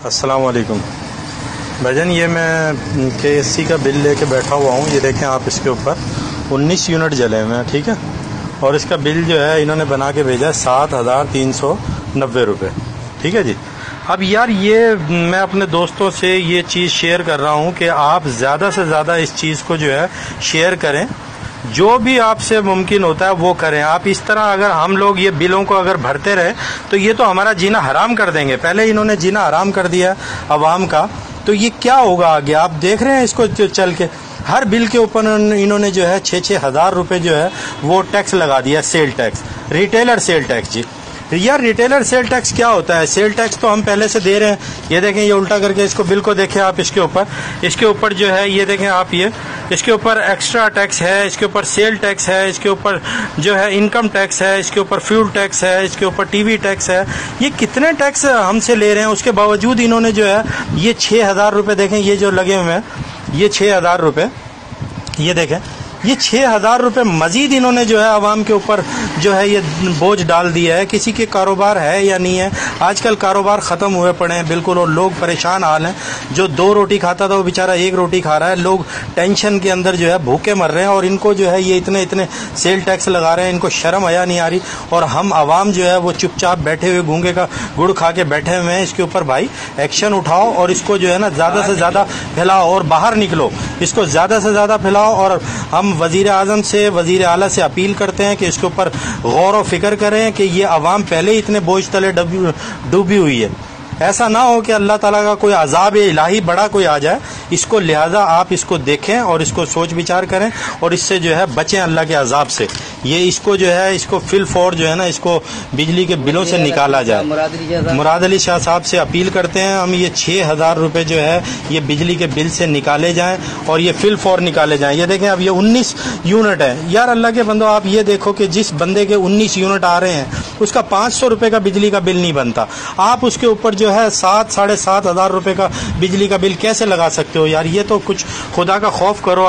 अस्सलाम वालेकुम भाईजान, ये मैं KSC का बिल लेके बैठा हुआ हूँ। ये देखें आप, इसके ऊपर 19 यूनिट जले हुए हैं, ठीक है। और इसका बिल जो है इन्होंने बना के भेजा है 7,390 रुपये, ठीक है जी। अब यार ये मैं अपने दोस्तों से ये चीज़ शेयर कर रहा हूँ कि आप ज़्यादा से ज़्यादा इस चीज़ को जो है शेयर करें, जो भी आपसे मुमकिन होता है वो करें। आप इस तरह अगर हम लोग ये बिलों को अगर भरते रहे तो ये तो हमारा जीना हराम कर देंगे। पहले इन्होंने जीना हराम कर दिया अवाम का, तो ये क्या होगा आगे। आप देख रहे हैं इसको चल के, हर बिल के ऊपर इन्होंने जो है 6-6 हज़ार रुपये जो है वो टैक्स लगा दिया, sale tax, retailer sale tax. जी यार, रिटेलर सेल टैक्स क्या होता है? सेल टैक्स तो हम पहले से दे रहे हैं। ये देखें, ये उल्टा करके इसको बिल को देखें आप, इसके ऊपर जो है ये देखें आप, ये इसके ऊपर एक्स्ट्रा टैक्स है, इसके ऊपर सेल टैक्स है, इसके ऊपर जो है इनकम टैक्स है, इसके ऊपर फ्यूल टैक्स है, इसके ऊपर टीवी टैक्स है। ये कितने टैक्स हमसे ले रहे हैं, उसके बावजूद इन्होंने जो है ये 6,000 रुपये देखें, ये जो लगे हुए हैं ये 6,000 रुपये, ये देखें ये 6,000 रुपये मजीद इन्होंने जो है आवाम के ऊपर जो है ये बोझ डाल दिया है। किसी के कारोबार है या नहीं है? आजकल कारोबार ख़त्म हुए पड़े हैं बिल्कुल, और लोग परेशान हाल हैं। जो 2 रोटी खाता था वो बेचारा 1 रोटी खा रहा है। लोग टेंशन के अंदर जो है भूखे मर रहे हैं, और इनको जो है ये इतने सेल टैक्स लगा रहे हैं। इनको शर्म आया नहीं आ रही, और हम आवाम जो है वो चुपचाप बैठे हुए गूंगे का गुड़ खा के बैठे हुए हैं। इसके ऊपर भाई एक्शन उठाओ, और इसको जो है ना ज़्यादा से ज़्यादा फैलाओ, और बाहर निकलो, इसको ज़्यादा से ज़्यादा फैलाओ। और हम वज़ीर आज़म से, वज़ीर आला से अपील करते हैं कि इसके ऊपर गौर व फिक्र करें कि ये अवाम पहले ही इतने बोझ तले डूबी हुई है। ऐसा ना हो कि अल्लाह ताला का कोई अजाब इलाही बड़ा कोई आ जाए। इसको लिहाजा आप इसको देखें और इसको सोच विचार करें, और इससे जो है बचें अल्लाह के अजाब से। ये इसको जो है इसको फिल फॉर जो है ना, इसको बिजली के बिलों से निकाला जाए। मुराद अली शाह साहब से अपील करते हैं हम, ये 6,000 रुपये जो है ये बिजली के बिल से निकाले जाएं, और ये फिल फॉर निकाले जाएं। ये देखें, अब ये 19 यूनिट है। यार अल्लाह के बंदो, आप ये देखो कि जिस बंदे के 19 यूनिट आ रहे हैं उसका 500 रुपये का बिजली का बिल नहीं बनता। आप उसके ऊपर जो है 7-7,500 रुपये का बिजली का बिल कैसे लगा सकते हो? यार ये तो कुछ खुदा का खौफ करो।